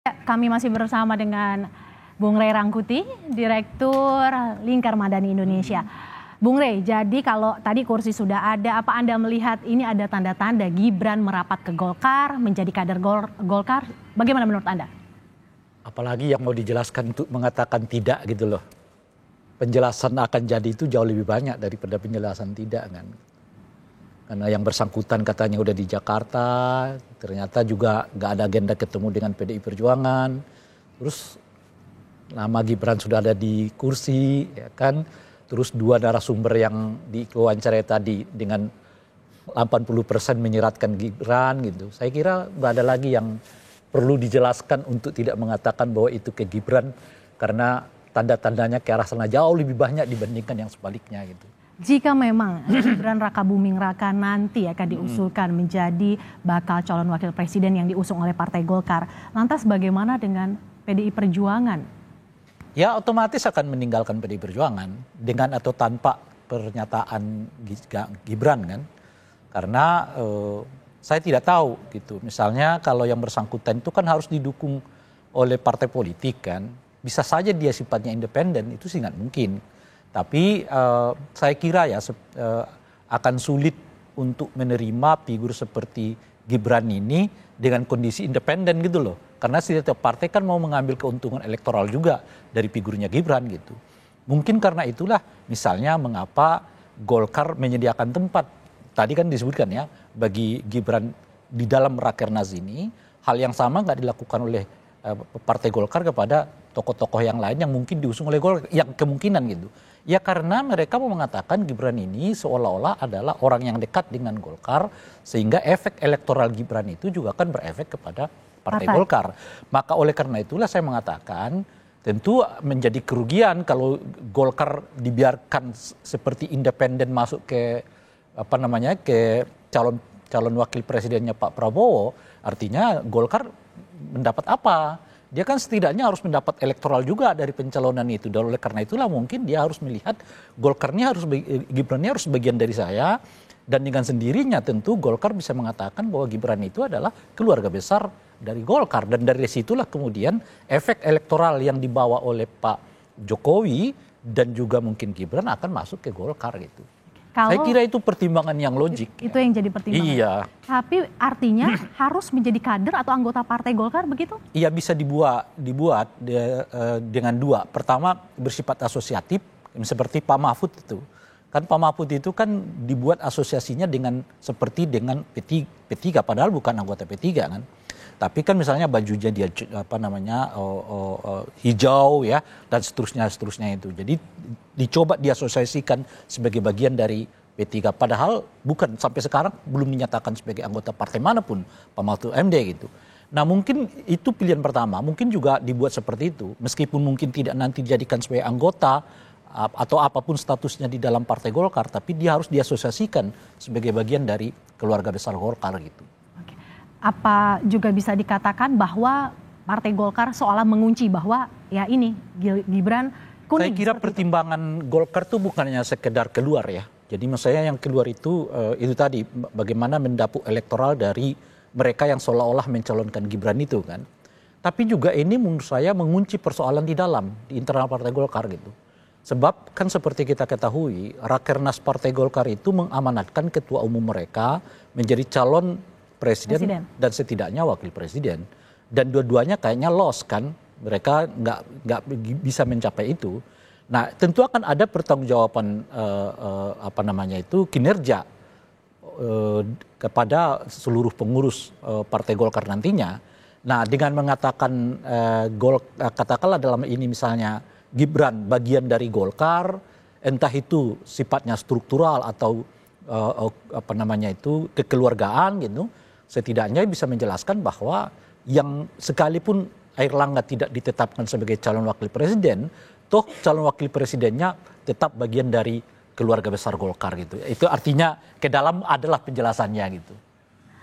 Kami masih bersama dengan Bung Rey Rangkuti, Direktur Lingkar Madani Indonesia. Bung Rey, jadi kalau tadi kursi sudah ada, apa Anda melihat ini ada tanda-tanda Gibran merapat ke Golkar, menjadi kader Golkar? Bagaimana menurut Anda? Apalagi yang mau dijelaskan untuk mengatakan tidak gitu loh. Penjelasan akan jadi itu jauh lebih banyak daripada penjelasan tidak kan. Karena yang bersangkutan katanya udah di Jakarta, ternyata juga nggak ada agenda ketemu dengan PDI Perjuangan. Terus nama Gibran sudah ada di kursi, ya kan. Terus dua narasumber yang diwawancara tadi dengan 80% menyeratkan Gibran gitu. Saya kira nggak ada lagi yang perlu dijelaskan untuk tidak mengatakan bahwa itu ke Gibran, karena tanda-tandanya ke arah sana jauh lebih banyak dibandingkan yang sebaliknya gitu. Jika memang Gibran Rakabuming Raka nanti akan diusulkan menjadi bakal calon wakil presiden yang diusung oleh Partai Golkar, lantas bagaimana dengan PDI Perjuangan? Ya otomatis akan meninggalkan PDI Perjuangan dengan atau tanpa pernyataan Gibran kan. Karena saya tidak tahu gitu. Misalnya kalau yang bersangkutan itu kan harus didukung oleh partai politik kan. Bisa saja dia sifatnya independen, itu sih nggak mungkin. Tapi saya kira ya akan sulit untuk menerima figur seperti Gibran ini dengan kondisi independen gitu loh. Karena setiap partai kan mau mengambil keuntungan elektoral juga dari figurnya Gibran gitu. Mungkin karena itulah misalnya mengapa Golkar menyediakan tempat. Tadi kan disebutkan ya, bagi Gibran di dalam Rakernas ini, hal yang sama nggak dilakukan oleh Partai Golkar kepada tokoh-tokoh yang lain yang mungkin diusung oleh Golkar, yang kemungkinan gitu. Ya karena mereka mau mengatakan Gibran ini seolah-olah adalah orang yang dekat dengan Golkar, sehingga efek elektoral Gibran itu juga akan berefek kepada Partai Golkar. Maka oleh karena itulah saya mengatakan tentu menjadi kerugian kalau Golkar dibiarkan seperti independen masuk ke ke calon wakil presidennya Pak Prabowo. Artinya Golkar mendapat apa? Dia kan setidaknya harus mendapat elektoral juga dari pencalonan itu. Dan oleh karena itulah mungkin dia harus melihat Gibran harus bagian dari saya. Dan dengan sendirinya tentu Golkar bisa mengatakan bahwa Gibran itu adalah keluarga besar dari Golkar. Dan dari situlah kemudian efek elektoral yang dibawa oleh Pak Jokowi dan juga mungkin Gibran akan masuk ke Golkar gitu. Saya kira itu pertimbangan yang logik. Itu yang jadi pertimbangan. Iya. Tapi artinya harus menjadi kader atau anggota Partai Golkar begitu? Iya, bisa dibuat dengan dua. Pertama bersifat asosiatif seperti Pak Mahfud itu. Kan Pak Mahfud itu kan dibuat asosiasinya dengan P3 padahal bukan anggota P3 kan. Tapi kan misalnya bajunya dia hijau ya dan seterusnya itu. Jadi dicoba diasosiasikan sebagai bagian dari P3 padahal bukan, sampai sekarang belum dinyatakan sebagai anggota partai manapun Pak Mahfud MD gitu. Nah mungkin itu pilihan pertama, mungkin juga dibuat seperti itu meskipun mungkin tidak nanti dijadikan sebagai anggota atau apapun statusnya di dalam Partai Golkar, tapi dia harus diasosiasikan sebagai bagian dari keluarga besar Golkar gitu. Apa juga bisa dikatakan bahwa Partai Golkar seolah mengunci bahwa ya ini Gibran kuning? Saya kira pertimbangan Golkar itu bukannya sekedar keluar ya. Jadi maksudnya yang keluar itu tadi bagaimana mendapuk elektoral dari mereka yang seolah-olah mencalonkan Gibran itu kan. Tapi juga ini menurut saya mengunci persoalan di dalam, di internal Partai Golkar gitu. Sebab kan seperti kita ketahui, Rakernas Partai Golkar itu mengamanatkan ketua umum mereka menjadi calon presiden dan setidaknya wakil presiden, dan dua-duanya kayaknya lost kan, mereka nggak bisa mencapai itu. Nah tentu akan ada pertanggungjawaban kinerja kepada seluruh pengurus Partai Golkar nantinya. Nah dengan mengatakan katakanlah dalam ini misalnya Gibran bagian dari Golkar, entah itu sifatnya struktural atau kekeluargaan gitu. Setidaknya bisa menjelaskan bahwa yang sekalipun Airlangga tidak ditetapkan sebagai calon wakil presiden, toh calon wakil presidennya tetap bagian dari keluarga besar Golkar gitu. Itu artinya ke dalam adalah penjelasannya gitu.